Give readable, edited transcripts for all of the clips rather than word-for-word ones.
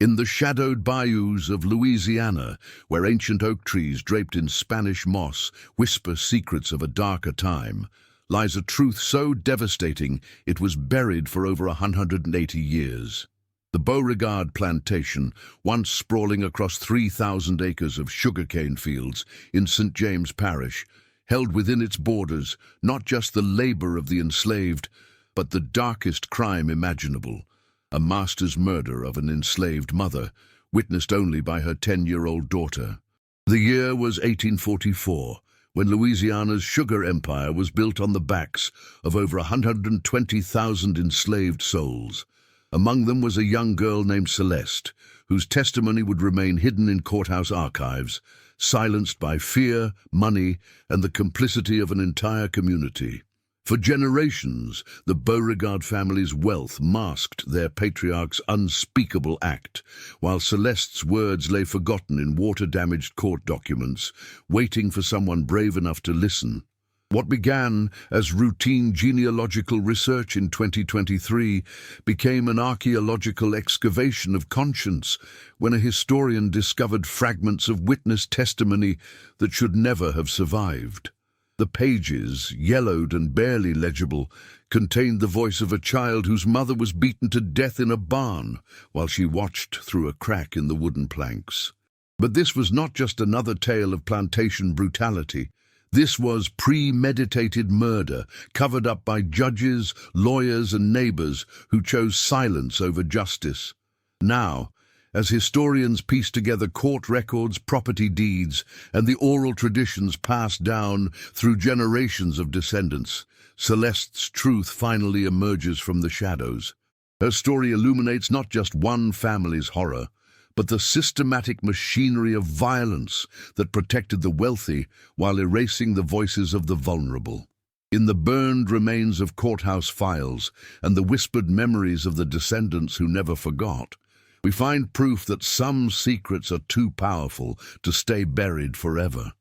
In the shadowed bayous of Louisiana, where ancient oak trees draped in Spanish moss whisper secrets of a darker time, lies a truth so devastating it was buried for over 180 years. The Beauregard plantation, once sprawling across 3,000 acres of sugarcane fields in St. James Parish, held within its borders not just the labor of the enslaved, but the darkest crime imaginable. A master's murder of an enslaved mother, witnessed only by her 10-year-old daughter. The year was 1844, when Louisiana's sugar empire was built on the backs of over 120,000 enslaved souls. Among them was a young girl named Celeste, whose testimony would remain hidden in courthouse archives, silenced by fear, money, and the complicity of an entire community. For generations, the Beauregard family's wealth masked their patriarch's unspeakable act, while Celeste's words lay forgotten in water-damaged court documents, waiting for someone brave enough to listen. What began as routine genealogical research in 2023 became an archaeological excavation of conscience when a historian discovered fragments of witness testimony that should never have survived. The pages, yellowed and barely legible, contained the voice of a child whose mother was beaten to death in a barn while she watched through a crack in the wooden planks. But this was not just another tale of plantation brutality. This was premeditated murder, covered up by judges, lawyers, and neighbors who chose silence over justice. Now, as historians piece together court records, property deeds, and the oral traditions passed down through generations of descendants, Celeste's truth finally emerges from the shadows. Her story illuminates not just one family's horror, but the systematic machinery of violence that protected the wealthy while erasing the voices of the vulnerable. In the burned remains of courthouse files and the whispered memories of the descendants who never forgot, we find proof that some secrets are too powerful to stay buried forever.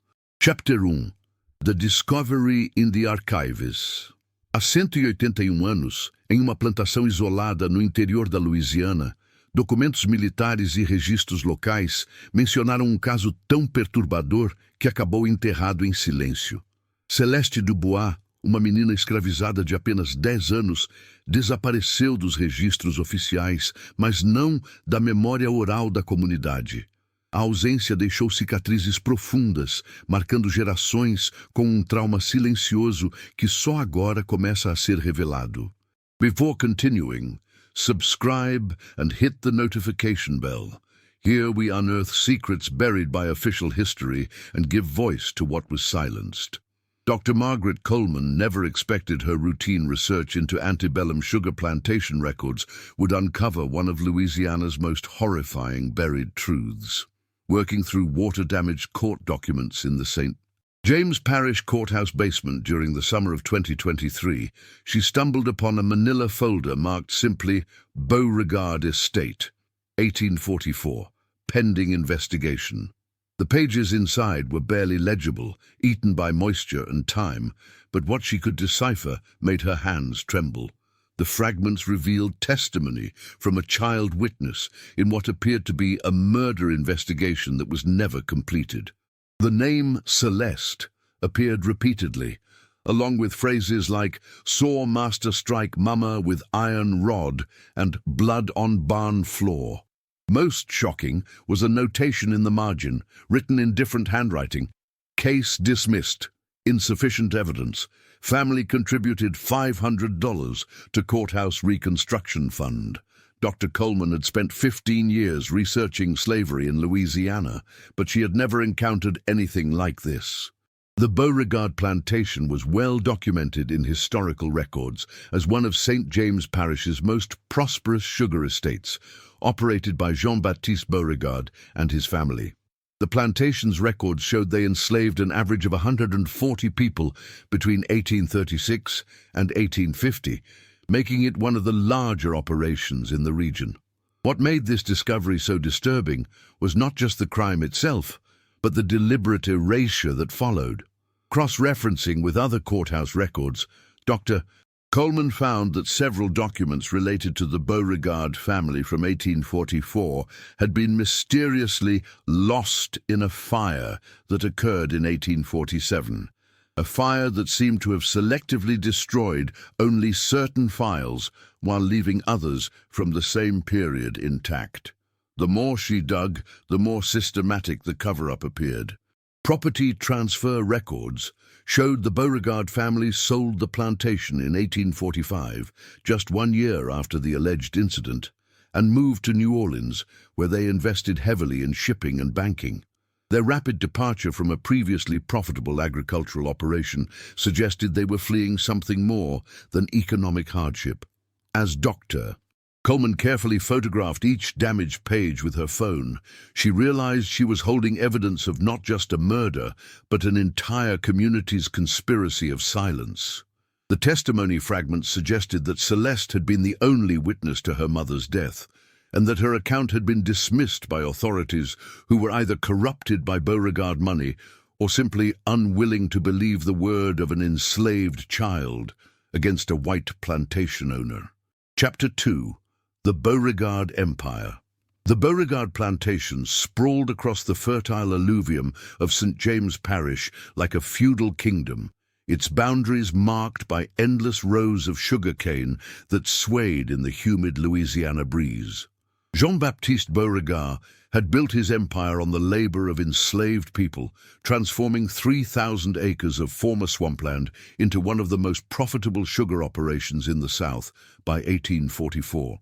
Chapter 1. The Discovery in the Archives. Há 181 anos, em uma plantação isolada no interior da Louisiana, documentos militares e registros locais mencionaram um caso tão perturbador que acabou enterrado em silêncio. Celeste Dubois, uma menina escravizada de apenas 10 anos, desapareceu dos registros oficiais, mas não da memória oral da comunidade. A ausência deixou cicatrizes profundas, marcando gerações com um trauma silencioso que só agora começa a ser revelado. Before continuing, subscribe and hit the notification bell. Here we unearth secrets buried by official history and give voice to what was silenced. Dr. Margaret Coleman never expected her routine research into antebellum sugar plantation records would uncover one of Louisiana's most horrifying buried truths. Working through water-damaged court documents in the St. James Parish courthouse basement during the summer of 2023, she stumbled upon a manila folder marked simply Beauregard Estate, 1844, pending investigation. The pages inside were barely legible, eaten by moisture and time, but what she could decipher made her hands tremble. The fragments revealed testimony from a child witness in what appeared to be a murder investigation that was never completed. The name Celeste appeared repeatedly, along with phrases like "saw master strike mama with iron rod" and "blood on barn floor." Most shocking was a notation in the margin, written in different handwriting. Case dismissed. Insufficient evidence. Family contributed $500 to courthouse reconstruction fund. Dr. Coleman had spent 15 years researching slavery in Louisiana, but she had never encountered anything like this. The Beauregard plantation was well documented in historical records as one of St. James Parish's most prosperous sugar estates, operated by Jean-Baptiste Beauregard and his family. The plantation's records showed they enslaved an average of 140 people between 1836 and 1850, making it one of the larger operations in the region. What made this discovery so disturbing was not just the crime itself, but the deliberate erasure that followed. Cross-referencing with other courthouse records, Dr. Coleman found that several documents related to the Beauregard family from 1844 had been mysteriously lost in a fire that occurred in 1847, a fire that seemed to have selectively destroyed only certain files while leaving others from the same period intact. The more she dug, the more systematic the cover-up appeared. Property transfer records showed the Beauregard family sold the plantation in 1845, just 1 year after the alleged incident, and moved to New Orleans, where they invested heavily in shipping and banking. Their rapid departure from a previously profitable agricultural operation suggested they were fleeing something more than economic hardship. As Dr. Coleman carefully photographed each damaged page with her phone. She realized she was holding evidence of not just a murder, but an entire community's conspiracy of silence. The testimony fragments suggested that Celeste had been the only witness to her mother's death, and that her account had been dismissed by authorities who were either corrupted by Beauregard money or simply unwilling to believe the word of an enslaved child against a white plantation owner. Chapter 2. The Beauregard Empire. The Beauregard plantation sprawled across the fertile alluvium of St. James Parish like a feudal kingdom, its boundaries marked by endless rows of sugar cane that swayed in the humid Louisiana breeze. Jean-Baptiste Beauregard had built his empire on the labor of enslaved people, transforming 3,000 acres of former swampland into one of the most profitable sugar operations in the South by 1844.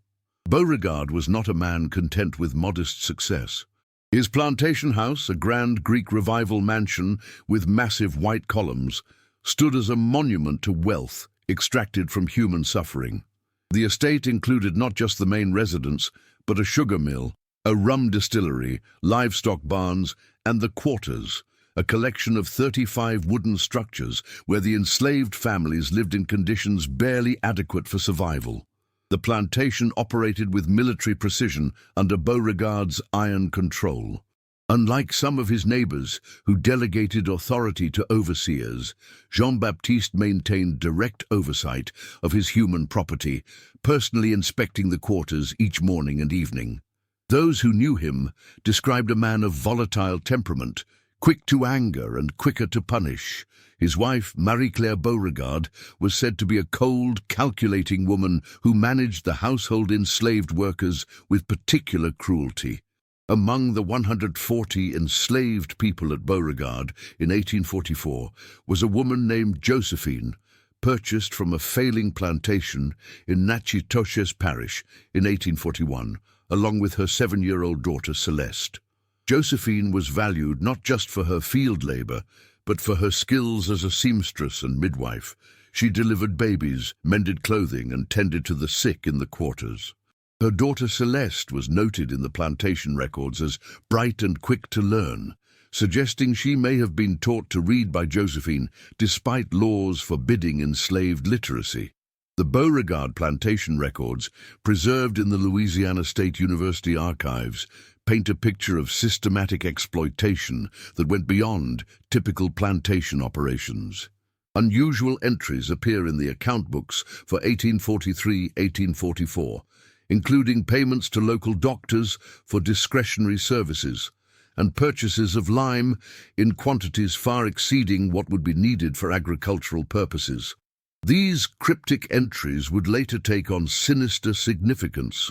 Beauregard was not a man content with modest success. His plantation house, a grand Greek Revival mansion with massive white columns, stood as a monument to wealth extracted from human suffering. The estate included not just the main residence, but a sugar mill, a rum distillery, livestock barns, and the quarters, a collection of 35 wooden structures where the enslaved families lived in conditions barely adequate for survival. The plantation operated with military precision under Beauregard's iron control. Unlike some of his neighbors who delegated authority to overseers, Jean-Baptiste maintained direct oversight of his human property, personally inspecting the quarters each morning and evening. Those who knew him described a man of volatile temperament, quick to anger and quicker to punish. His wife, Marie-Claire Beauregard, was said to be a cold, calculating woman who managed the household enslaved workers with particular cruelty. Among the 140 enslaved people at Beauregard in 1844 was a woman named Josephine, purchased from a failing plantation in Natchitoches Parish in 1841, along with her 7-year-old daughter Celeste. Josephine was valued not just for her field labor, but for her skills as a seamstress and midwife. She delivered babies, mended clothing, and tended to the sick in the quarters. Her daughter Celeste was noted in the plantation records as bright and quick to learn, suggesting she may have been taught to read by Josephine despite laws forbidding enslaved literacy. The Beauregard plantation records, preserved in the Louisiana State University archives, paint a picture of systematic exploitation that went beyond typical plantation operations. Unusual entries appear in the account books for 1843-1844, including payments to local doctors for discretionary services and purchases of lime in quantities far exceeding what would be needed for agricultural purposes. These cryptic entries would later take on sinister significance.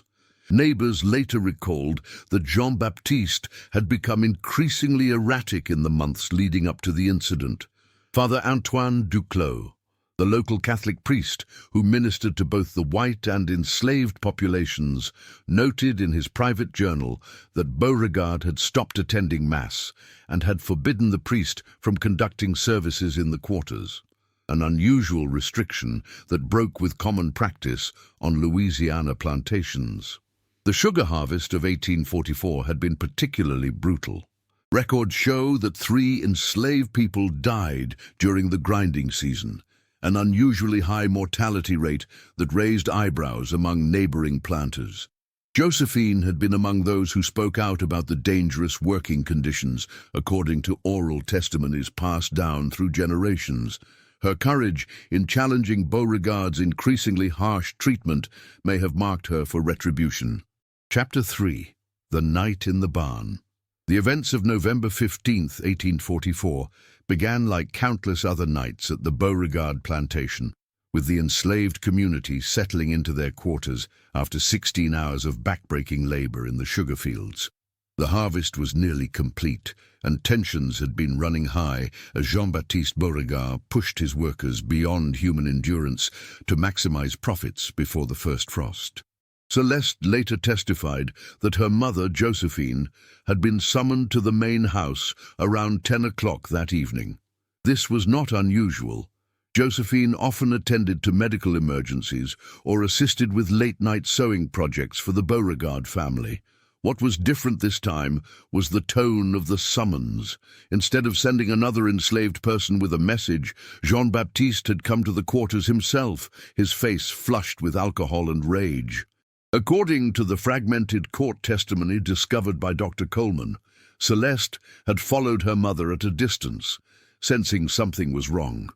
Neighbors later recalled that Jean-Baptiste had become increasingly erratic in the months leading up to the incident. Father Antoine Duclos, the local Catholic priest who ministered to both the white and enslaved populations, noted in his private journal that Beauregard had stopped attending Mass and had forbidden the priest from conducting services in the quarters, an unusual restriction that broke with common practice on Louisiana plantations. The sugar harvest of 1844 had been particularly brutal. Records show that 3 enslaved people died during the grinding season, an unusually high mortality rate that raised eyebrows among neighboring planters. Josephine had been among those who spoke out about the dangerous working conditions, according to oral testimonies passed down through generations. Her courage in challenging Beauregard's increasingly harsh treatment may have marked her for retribution. Chapter 3. The Night in the Barn. The events of November 15th, 1844, began like countless other nights at the Beauregard plantation, with the enslaved community settling into their quarters after 16 hours of backbreaking labor in the sugar fields. The harvest was nearly complete, and tensions had been running high as Jean-Baptiste Beauregard pushed his workers beyond human endurance to maximize profits before the first frost. Celeste later testified that her mother, Josephine, had been summoned to the main house around 10 o'clock that evening. This was not unusual. Josephine often attended to medical emergencies or assisted with late-night sewing projects for the Beauregard family. What was different this time was the tone of the summons. Instead of sending another enslaved person with a message, Jean-Baptiste had come to the quarters himself, his face flushed with alcohol and rage. According to the fragmented court testimony discovered by Dr. Coleman, Celeste had followed her mother at a distance, sensing something was wrong.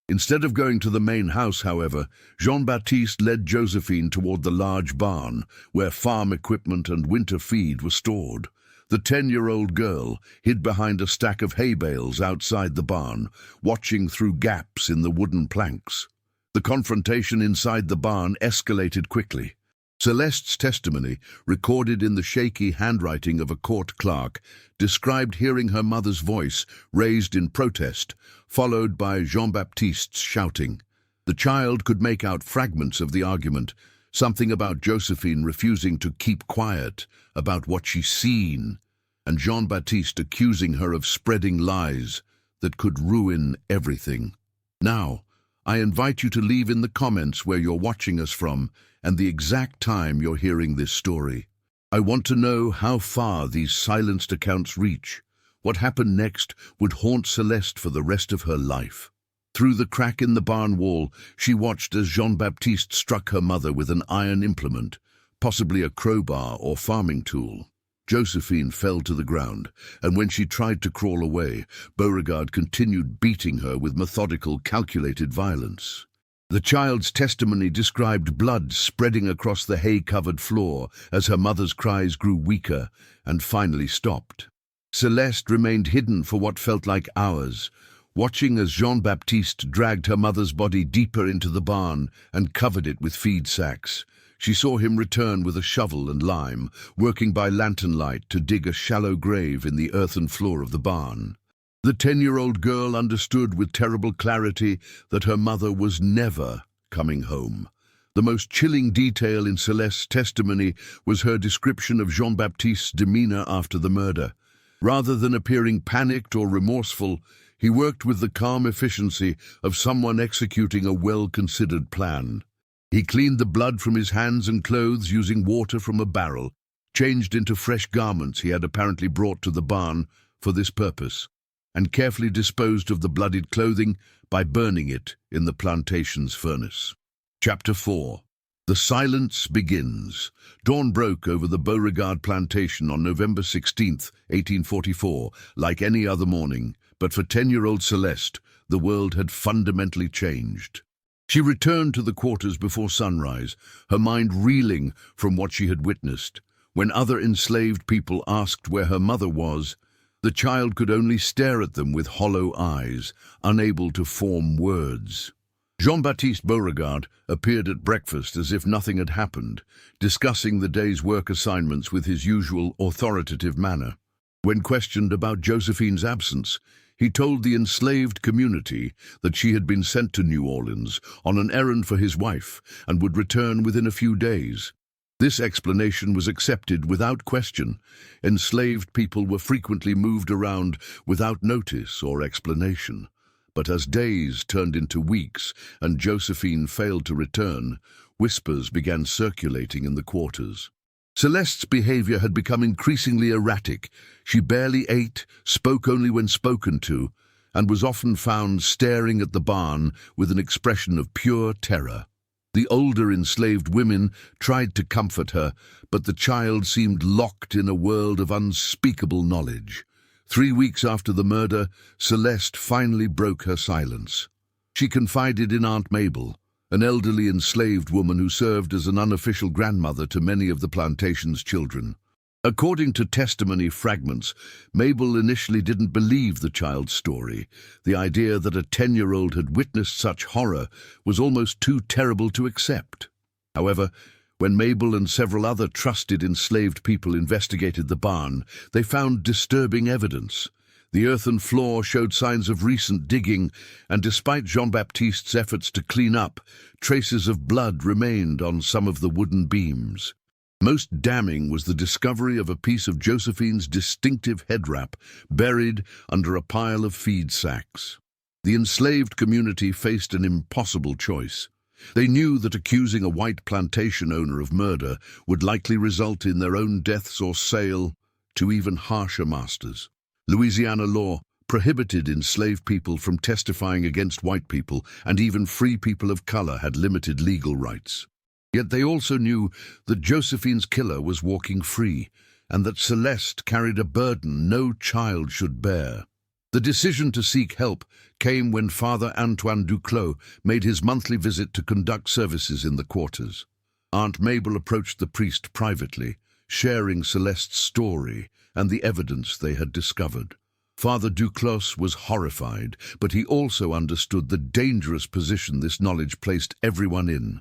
Instead of going to the main house, however, Jean-Baptiste led Josephine toward the large barn, where farm equipment and winter feed were stored. The 10-year-old girl hid behind a stack of hay bales outside the barn, watching through gaps in the wooden planks. The confrontation inside the barn escalated quickly. Celeste's testimony, recorded in the shaky handwriting of a court clerk, described hearing her mother's voice raised in protest, followed by Jean-Baptiste's shouting. The child could make out fragments of the argument, something about Josephine refusing to keep quiet about what she'd seen, and Jean-Baptiste accusing her of spreading lies that could ruin everything. Now, I invite you to leave in the comments where you're watching us from and the exact time you're hearing this story. I want to know how far these silenced accounts reach. What happened next would haunt Celeste for the rest of her life. Through the crack in the barn wall, she watched as Jean-Baptiste struck her mother with an iron implement, possibly a crowbar or farming tool. Josephine fell to the ground, and when she tried to crawl away, Beauregard continued beating her with methodical, calculated violence. The child's testimony described blood spreading across the hay-covered floor as her mother's cries grew weaker and finally stopped. Celeste remained hidden for what felt like hours, watching as Jean-Baptiste dragged her mother's body deeper into the barn and covered it with feed sacks. She saw him return with a shovel and lime, working by lantern light to dig a shallow grave in the earthen floor of the barn. The 10-year-old girl understood with terrible clarity that her mother was never coming home. The most chilling detail in Celeste's testimony was her description of Jean-Baptiste's demeanor after the murder. Rather than appearing panicked or remorseful, he worked with the calm efficiency of someone executing a well-considered plan. He cleaned the blood from his hands and clothes using water from a barrel, changed into fresh garments he had apparently brought to the barn for this purpose, and carefully disposed of the bloodied clothing by burning it in the plantation's furnace. Chapter 4. The silence begins. Dawn broke over the Beauregard plantation on November 16th, 1844, like any other morning, but for 10-year-old Celeste, the world had fundamentally changed. She returned to the quarters before sunrise, her mind reeling from what she had witnessed. When other enslaved people asked where her mother was, the child could only stare at them with hollow eyes, unable to form words. Jean-Baptiste Beauregard appeared at breakfast as if nothing had happened, discussing the day's work assignments with his usual authoritative manner. When questioned about Josephine's absence, he told the enslaved community that she had been sent to New Orleans on an errand for his wife and would return within a few days. This explanation was accepted without question. Enslaved people were frequently moved around without notice or explanation. But as days turned into weeks and Josephine failed to return, whispers began circulating in the quarters. Celeste's behavior had become increasingly erratic. She barely ate, spoke only when spoken to, and was often found staring at the barn with an expression of pure terror. The older enslaved women tried to comfort her, but the child seemed locked in a world of unspeakable knowledge. 3 weeks after the murder, Celeste finally broke her silence. She confided in Aunt Mabel, an elderly enslaved woman who served as an unofficial grandmother to many of the plantation's children. According to testimony fragments, Mabel initially didn't believe the child's story. The idea that a 10-year-old had witnessed such horror was almost too terrible to accept. However, when Mabel and several other trusted enslaved people investigated the barn, they found disturbing evidence. The earthen floor showed signs of recent digging, and despite Jean-Baptiste's efforts to clean up, traces of blood remained on some of the wooden beams. Most damning was the discovery of a piece of Josephine's distinctive head wrap buried under a pile of feed sacks. The enslaved community faced an impossible choice. They knew that accusing a white plantation owner of murder would likely result in their own deaths or sale to even harsher masters. Louisiana law prohibited enslaved people from testifying against white people, and even free people of color had limited legal rights. Yet they also knew that Josephine's killer was walking free, and that Celeste carried a burden no child should bear. The decision to seek help came when Father Antoine Duclos made his monthly visit to conduct services in the quarters. Aunt Mabel approached the priest privately, sharing Celeste's story and the evidence they had discovered. Father Duclos was horrified, but he also understood the dangerous position this knowledge placed everyone in.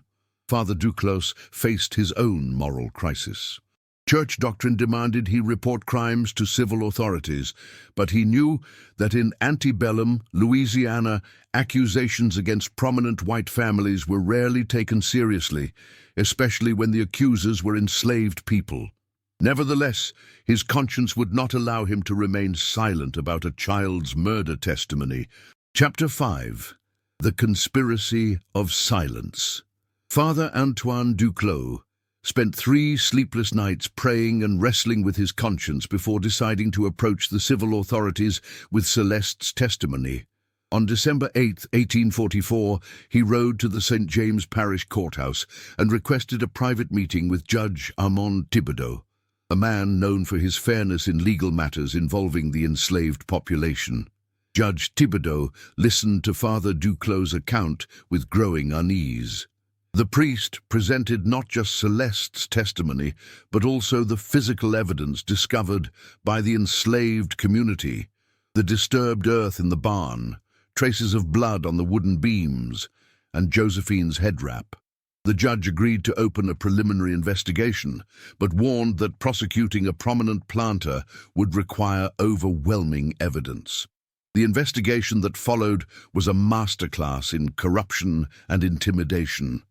Father Duclos faced his own moral crisis. Church doctrine demanded he report crimes to civil authorities, but he knew that in antebellum Louisiana, accusations against prominent white families were rarely taken seriously, especially when the accusers were enslaved people. Nevertheless, his conscience would not allow him to remain silent about a child's murder testimony. Chapter 5. The Conspiracy of Silence. Father Antoine Duclos spent 3 sleepless nights praying and wrestling with his conscience before deciding to approach the civil authorities with Celeste's testimony. On December 8, 1844, he rode to the St. James Parish Courthouse and requested a private meeting with Judge Armand Thibodeau, a man known for his fairness in legal matters involving the enslaved population. Judge Thibodeau listened to Father Duclos' account with growing unease. The priest presented not just Celeste's testimony, but also the physical evidence discovered by the enslaved community: the disturbed earth in the barn, traces of blood on the wooden beams, and Josephine's head wrap. The judge agreed to open a preliminary investigation, but warned that prosecuting a prominent planter would require overwhelming evidence. The investigation that followed was a masterclass in corruption and intimidation.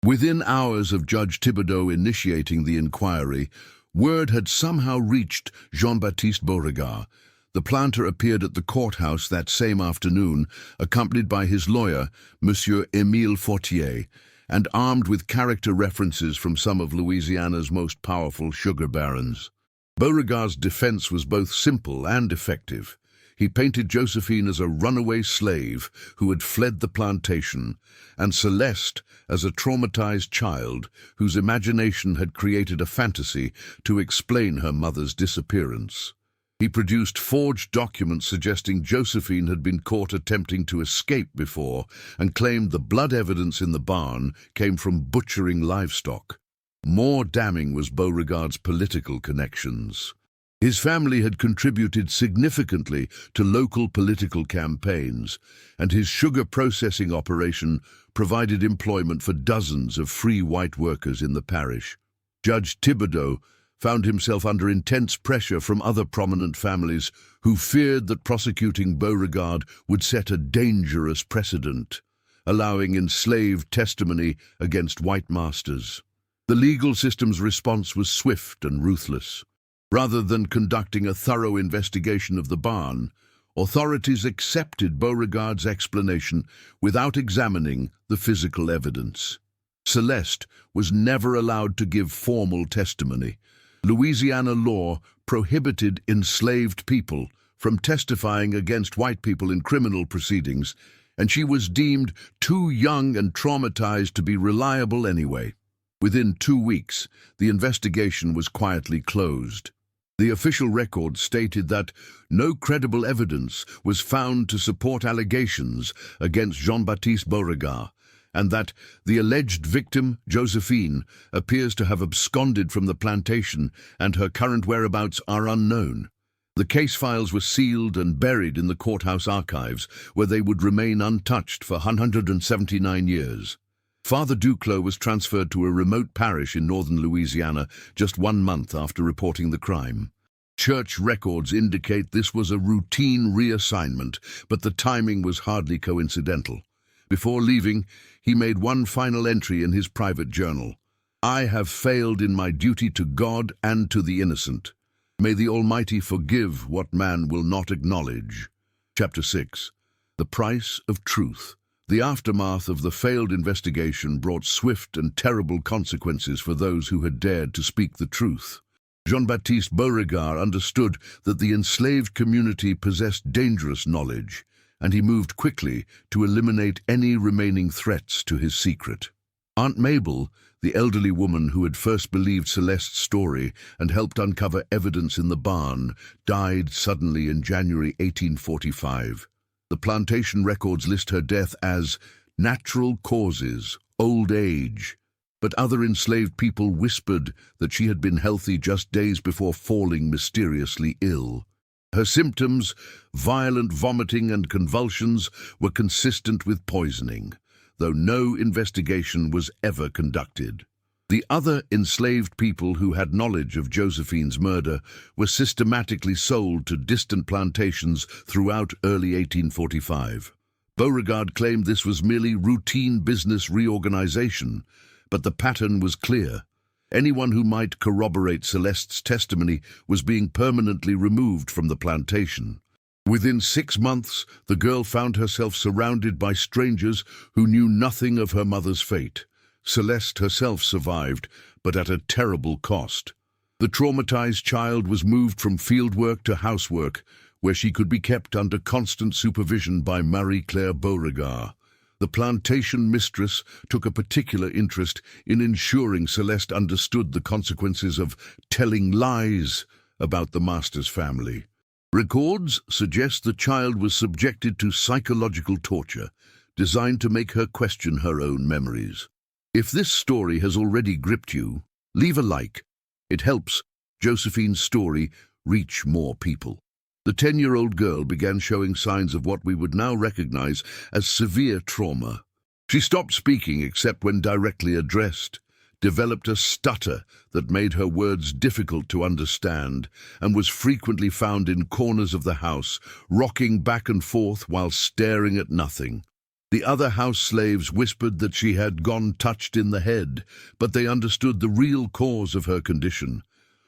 Within hours of Judge Thibodeau initiating the inquiry, word had somehow reached Jean-Baptiste Beauregard. The planter appeared at the courthouse that same afternoon, accompanied by his lawyer, Monsieur Émile Fortier, and armed with character references from some of Louisiana's most powerful sugar barons. Beauregard's defense was both simple and effective. He painted Josephine as a runaway slave who had fled the plantation, and Celeste as a traumatized child whose imagination had created a fantasy to explain her mother's disappearance. He produced forged documents suggesting Josephine had been caught attempting to escape before, and claimed the blood evidence in the barn came from butchering livestock. More damning was Beauregard's political connections. His family had contributed significantly to local political campaigns, and his sugar processing operation provided employment for dozens of free white workers in the parish. Judge Thibodeau found himself under intense pressure from other prominent families who feared that prosecuting Beauregard would set a dangerous precedent, allowing enslaved testimony against white masters. The legal system's response was swift and ruthless. Rather than conducting a thorough investigation of the barn, authorities accepted Beauregard's explanation without examining the physical evidence. Celeste was never allowed to give formal testimony. Louisiana law prohibited enslaved people from testifying against white people in criminal proceedings, and she was deemed too young and traumatized to be reliable anyway. Within 2 weeks, the investigation was quietly closed. The official record stated that no credible evidence was found to support allegations against Jean-Baptiste Beauregard, and that the alleged victim, Josephine, appears to have absconded from the plantation and her current whereabouts are unknown. The case files were sealed and buried in the courthouse archives, where they would remain untouched for 179 years. Father Duclos was transferred to a remote parish in northern Louisiana just 1 month after reporting the crime. Church records indicate this was a routine reassignment, but the timing was hardly coincidental. Before leaving, he made one final entry in his private journal. "I have failed in my duty to God and to the innocent. May the Almighty forgive what man will not acknowledge." Chapter 6. The Price of Truth. The aftermath of the failed investigation brought swift and terrible consequences for those who had dared to speak the truth. Jean-Baptiste Beauregard understood that the enslaved community possessed dangerous knowledge, and he moved quickly to eliminate any remaining threats to his secret. Aunt Mabel, the elderly woman who had first believed Celeste's story and helped uncover evidence in the barn, died suddenly in January 1845. The plantation records list her death as natural causes, old age, but other enslaved people whispered that she had been healthy just days before falling mysteriously ill. Her symptoms, violent vomiting and convulsions, were consistent with poisoning, though no investigation was ever conducted. The other enslaved people who had knowledge of Josephine's murder were systematically sold to distant plantations throughout early 1845. Beauregard claimed this was merely routine business reorganization, but the pattern was clear. Anyone who might corroborate Celeste's testimony was being permanently removed from the plantation. Within 6 months, the girl found herself surrounded by strangers who knew nothing of her mother's fate. Celeste herself survived, but at a terrible cost. The traumatized child was moved from fieldwork to housework, where she could be kept under constant supervision by Marie-Claire Beauregard. The plantation mistress took a particular interest in ensuring Celeste understood the consequences of telling lies about the master's family. Records suggest the child was subjected to psychological torture, designed to make her question her own memories. If this story has already gripped you, leave a like. It helps Josephine's story reach more people. The 10-year-old girl began showing signs of what we would now recognize as severe trauma. She stopped speaking except when directly addressed, developed a stutter that made her words difficult to understand, and was frequently found in corners of the house, rocking back and forth while staring at nothing. The other house slaves whispered that she had gone touched in the head, but they understood the real cause of her condition.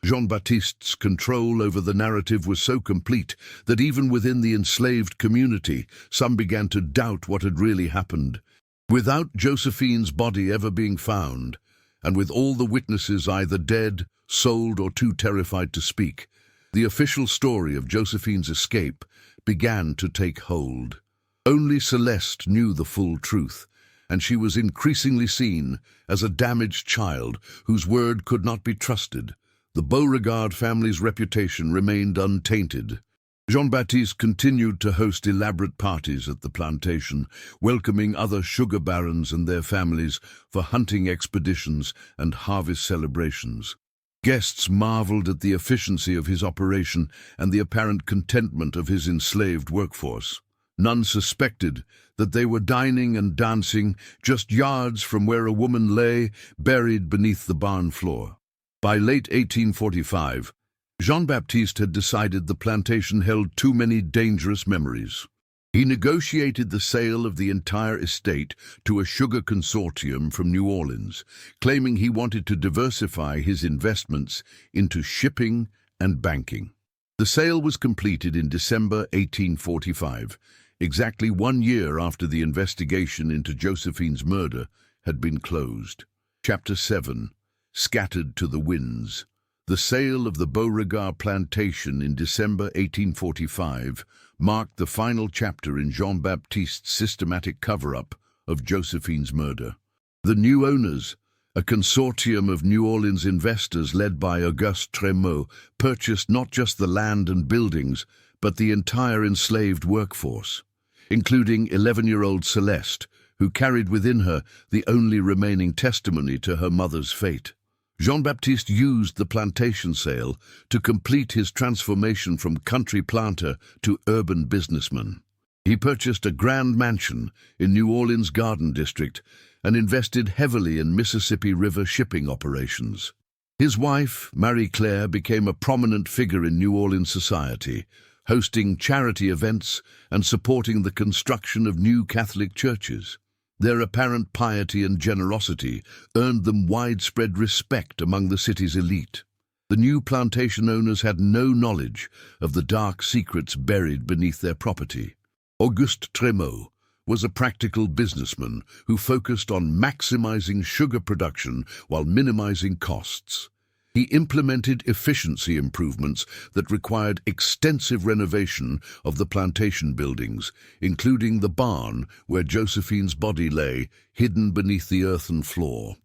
Jean-Baptiste's control over the narrative was so complete that even within the enslaved community, some began to doubt what had really happened. Without Josephine's body ever being found, and with all the witnesses either dead, sold, or too terrified to speak, the official story of Josephine's escape began to take hold. Only Celeste knew the full truth, and she was increasingly seen as a damaged child whose word could not be trusted. The Beauregard family's reputation remained untainted. Jean-Baptiste continued to host elaborate parties at the plantation, welcoming other sugar barons and their families for hunting expeditions and harvest celebrations. Guests marveled at the efficiency of his operation and the apparent contentment of his enslaved workforce. None suspected that they were dining and dancing just yards from where a woman lay, buried beneath the barn floor. By late 1845, Jean-Baptiste had decided the plantation held too many dangerous memories. He negotiated the sale of the entire estate to a sugar consortium from New Orleans, claiming he wanted to diversify his investments into shipping and banking. The sale was completed in December 1845, exactly 1 year after the investigation into Josephine's murder had been closed. Chapter 7. Scattered to the winds. The sale of the Beauregard plantation in December 1845 marked the final chapter in Jean-Baptiste's systematic cover-up of Josephine's murder. The new owners, A consortium of New Orleans investors led by Auguste Trémaux purchased not just the land and buildings, but the entire enslaved workforce, including 11-year-old Celeste, who carried within her the only remaining testimony to her mother's fate. Jean-Baptiste used the plantation sale to complete his transformation from country planter to urban businessman. He purchased a grand mansion in New Orleans' Garden District and invested heavily in Mississippi River shipping operations. His wife, Marie-Claire, became a prominent figure in New Orleans society, hosting charity events and supporting the construction of new Catholic churches. Their apparent piety and generosity earned them widespread respect among the city's elite. The new plantation owners had no knowledge of the dark secrets buried beneath their property. Auguste Trémaux was a practical businessman who focused on maximizing sugar production while minimizing costs. He implemented efficiency improvements that required extensive renovation of the plantation buildings, including the barn where Josephine's body lay, hidden beneath the earthen floor.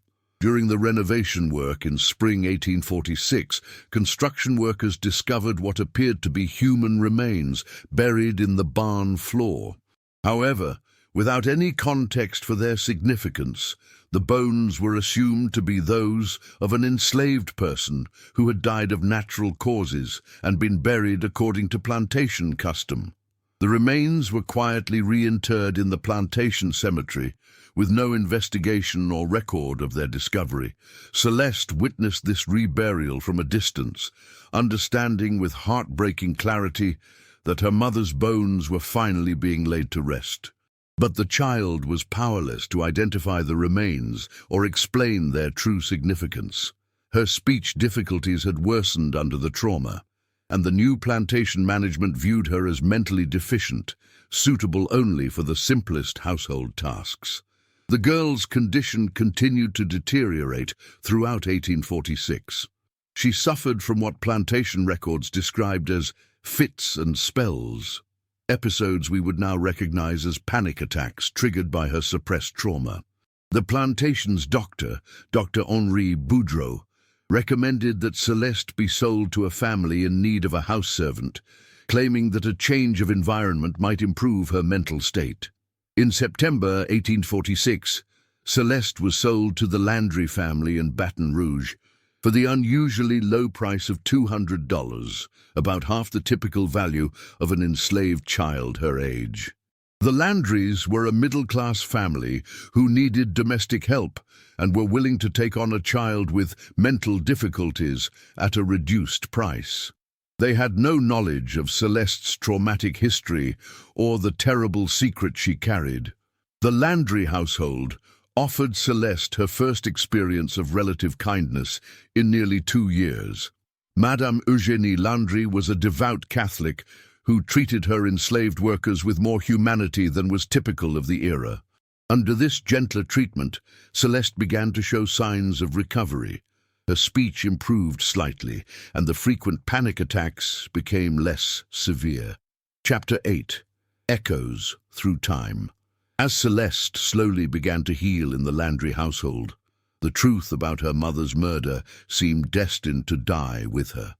During the renovation work in spring 1846, construction workers discovered what appeared to be human remains buried in the barn floor. However, without any context for their significance, the bones were assumed to be those of an enslaved person who had died of natural causes and been buried according to plantation custom. The remains were quietly reinterred in the plantation cemetery, with no investigation or record of their discovery. Celeste witnessed this reburial from a distance, understanding with heartbreaking clarity that her mother's bones were finally being laid to rest. But the child was powerless to identify the remains or explain their true significance. Her speech difficulties had worsened under the trauma, and the new plantation management viewed her as mentally deficient, suitable only for the simplest household tasks. The girl's condition continued to deteriorate throughout 1846. She suffered from what plantation records described as fits and spells, episodes we would now recognize as panic attacks triggered by her suppressed trauma. The plantation's doctor, Dr. Henri Boudreau, recommended that Celeste be sold to a family in need of a house servant, claiming that a change of environment might improve her mental state. In September 1846, Celeste was sold to the Landry family in Baton Rouge for the unusually low price of $200, about half the typical value of an enslaved child her age. The Landrys were a middle-class family who needed domestic help and were willing to take on a child with mental difficulties at a reduced price. They had no knowledge of Celeste's traumatic history or the terrible secret she carried. The Landry household offered Celeste her first experience of relative kindness in nearly 2 years. Madame Eugénie Landry was a devout Catholic who treated her enslaved workers with more humanity than was typical of the era. Under this gentler treatment, Celeste began to show signs of recovery. Her speech improved slightly, and the frequent panic attacks became less severe. Chapter 8. Echoes Through Time. As Celeste slowly began to heal in the Landry household, the truth about her mother's murder seemed destined to die with her.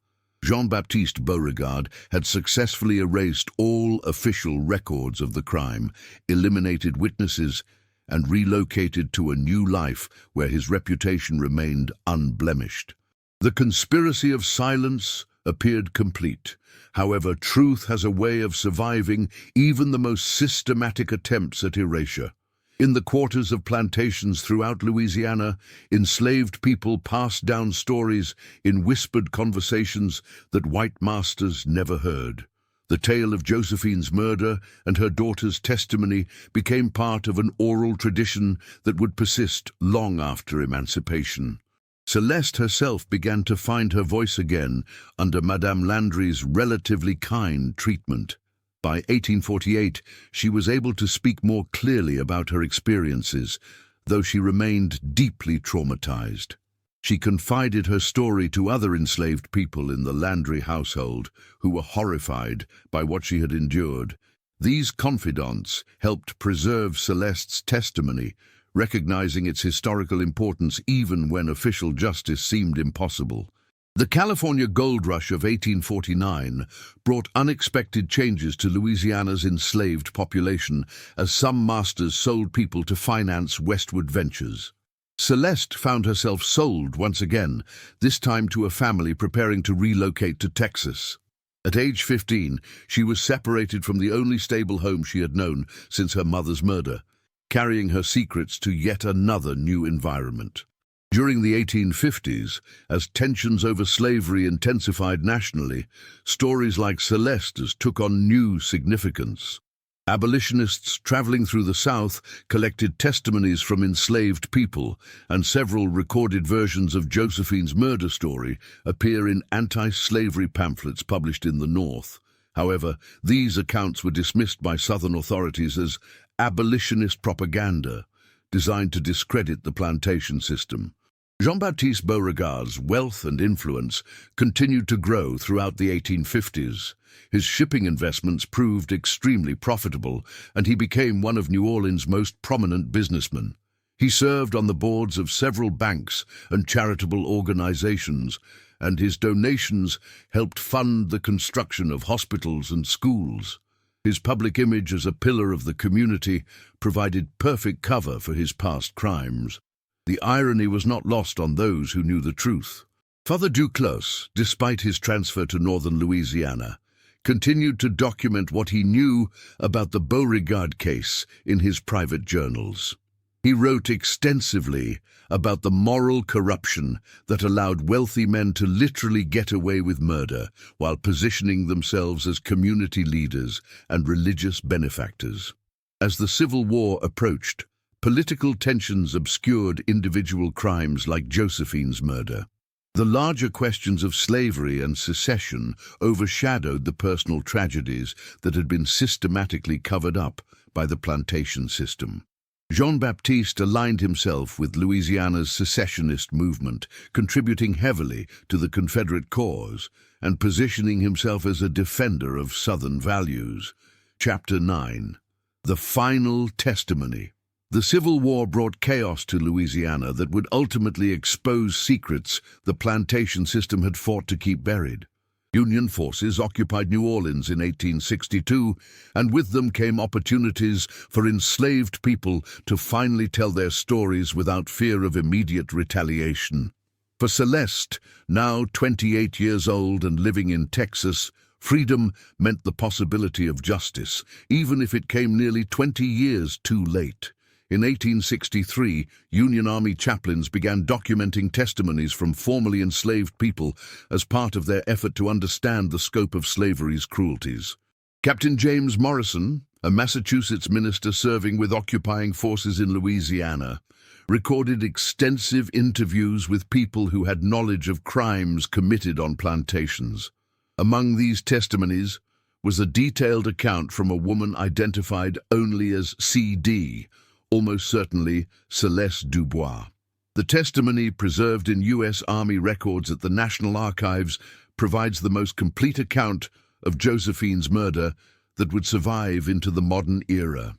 Jean-Baptiste Beauregard had successfully erased all official records of the crime, eliminated witnesses, and relocated to a new life where his reputation remained unblemished. The conspiracy of silence appeared complete. However, truth has a way of surviving even the most systematic attempts at erasure. In the quarters of plantations throughout Louisiana, enslaved people passed down stories in whispered conversations that white masters never heard. The tale of Josephine's murder and her daughter's testimony became part of an oral tradition that would persist long after emancipation. Celeste herself began to find her voice again under Madame Landry's relatively kind treatment. By 1848, she was able to speak more clearly about her experiences, though she remained deeply traumatized. She confided her story to other enslaved people in the Landry household, who were horrified by what she had endured. These confidants helped preserve Celeste's testimony, recognizing its historical importance even when official justice seemed impossible. The California gold rush of 1849 brought unexpected changes to Louisiana's enslaved population as some masters sold people to finance westward ventures. Celeste found herself sold once again, this time to a family preparing to relocate to Texas. At age 15, she was separated from the only stable home she had known since her mother's murder, carrying her secrets to yet another new environment. During the 1850s, as tensions over slavery intensified nationally, stories like Celeste's took on new significance. Abolitionists traveling through the South collected testimonies from enslaved people, and several recorded versions of Josephine's murder story appear in anti-slavery pamphlets published in the North. However, these accounts were dismissed by Southern authorities as abolitionist propaganda, designed to discredit the plantation system. Jean-Baptiste Beauregard's wealth and influence continued to grow throughout the 1850s. His shipping investments proved extremely profitable, and he became one of New Orleans' most prominent businessmen. He served on the boards of several banks and charitable organizations, and his donations helped fund the construction of hospitals and schools. His public image as a pillar of the community provided perfect cover for his past crimes. The irony was not lost on those who knew the truth. Father Duclos, despite his transfer to northern Louisiana, continued to document what he knew about the Beauregard case in his private journals. He wrote extensively about the moral corruption that allowed wealthy men to literally get away with murder while positioning themselves as community leaders and religious benefactors. As the Civil War approached, political tensions obscured individual crimes like Josephine's murder. The larger questions of slavery and secession overshadowed the personal tragedies that had been systematically covered up by the plantation system. Jean-Baptiste aligned himself with Louisiana's secessionist movement, contributing heavily to the Confederate cause and positioning himself as a defender of Southern values. Chapter 9. The Final Testimony. The Civil War brought chaos to Louisiana that would ultimately expose secrets the plantation system had fought to keep buried. Union forces occupied New Orleans in 1862, and with them came opportunities for enslaved people to finally tell their stories without fear of immediate retaliation. For Celeste, now 28 years old and living in Texas, freedom meant the possibility of justice, even if it came nearly 20 years too late. In 1863, Union Army chaplains began documenting testimonies from formerly enslaved people as part of their effort to understand the scope of slavery's cruelties. Captain James Morrison, a Massachusetts minister serving with occupying forces in Louisiana, recorded extensive interviews with people who had knowledge of crimes committed on plantations. Among these testimonies was a detailed account from a woman identified only as C.D., almost certainly Celeste Dubois. The testimony, preserved in U.S. Army records at the National Archives, provides the most complete account of Josephine's murder that would survive into the modern era.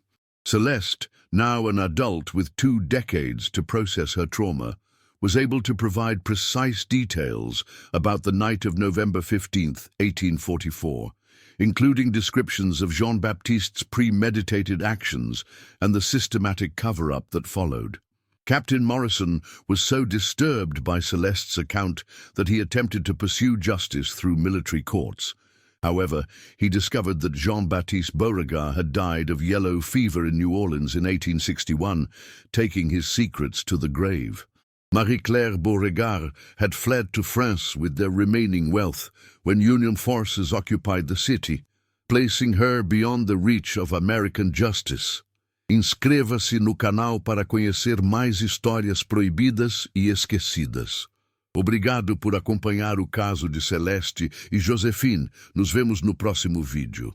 Celeste, now an adult with 2 decades to process her trauma, was able to provide precise details about the night of November 15, 1844, including descriptions of Jean-Baptiste's premeditated actions and the systematic cover-up that followed. Captain Morrison was so disturbed by Celeste's account that he attempted to pursue justice through military courts. However, he discovered that Jean-Baptiste Beauregard had died of yellow fever in New Orleans in 1861, taking his secrets to the grave. Marie-Claire Beauregard had fled to France with their remaining wealth when Union forces occupied the city, placing her beyond the reach of American justice. Inscreva-se no canal para conhecer mais histórias proibidas e esquecidas. Obrigado por acompanhar o caso de Celeste e Josephine. Nos vemos no próximo vídeo.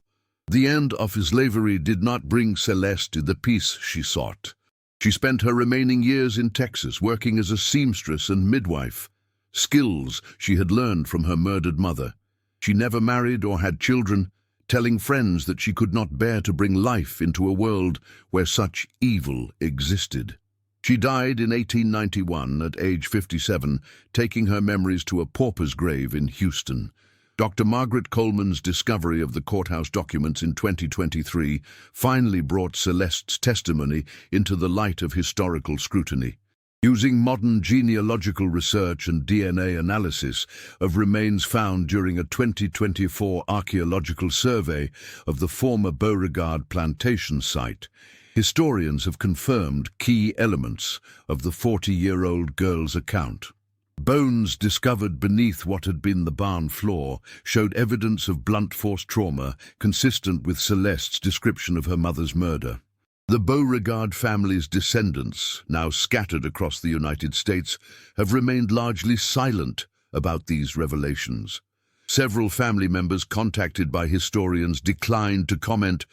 The end of slavery did not bring Celeste the peace she sought. She spent her remaining years in Texas working as a seamstress and midwife, skills she had learned from her murdered mother. She never married or had children, telling friends that she could not bear to bring life into a world where such evil existed. She died in 1891 at age 57, taking her memories to a pauper's grave in Houston. Dr. Margaret Coleman's discovery of the courthouse documents in 2023 finally brought Celeste's testimony into the light of historical scrutiny. Using modern genealogical research and DNA analysis of remains found during a 2024 archaeological survey of the former Beauregard plantation site, historians have confirmed key elements of the 40-year-old girl's account. Bones discovered beneath what had been the barn floor showed evidence of blunt force trauma consistent with Celeste's description of her mother's murder. The Beauregard family's descendants, now scattered across the United States, have remained largely silent about these revelations. Several family members contacted by historians declined to comment,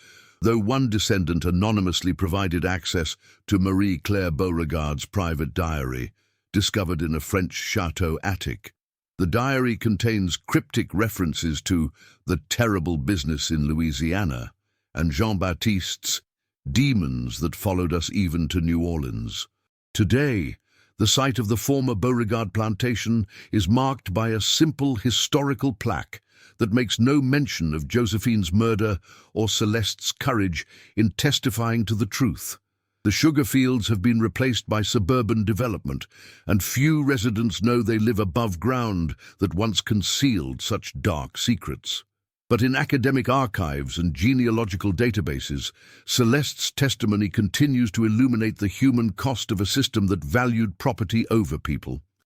though one descendant anonymously provided access to Marie-Claire Beauregard's private diary, discovered in a French chateau attic. The diary contains cryptic references to the terrible business in Louisiana and Jean-Baptiste's demons that followed us even to New Orleans. Today, the site of the former Beauregard plantation is marked by a simple historical plaque that makes no mention of Josephine's murder or Celeste's courage in testifying to the truth. The sugar fields have been replaced by suburban development, and few residents know they live above ground that once concealed such dark secrets. But in academic archives and genealogical databases, Celeste's testimony continues to illuminate the human cost of a system that valued property over people.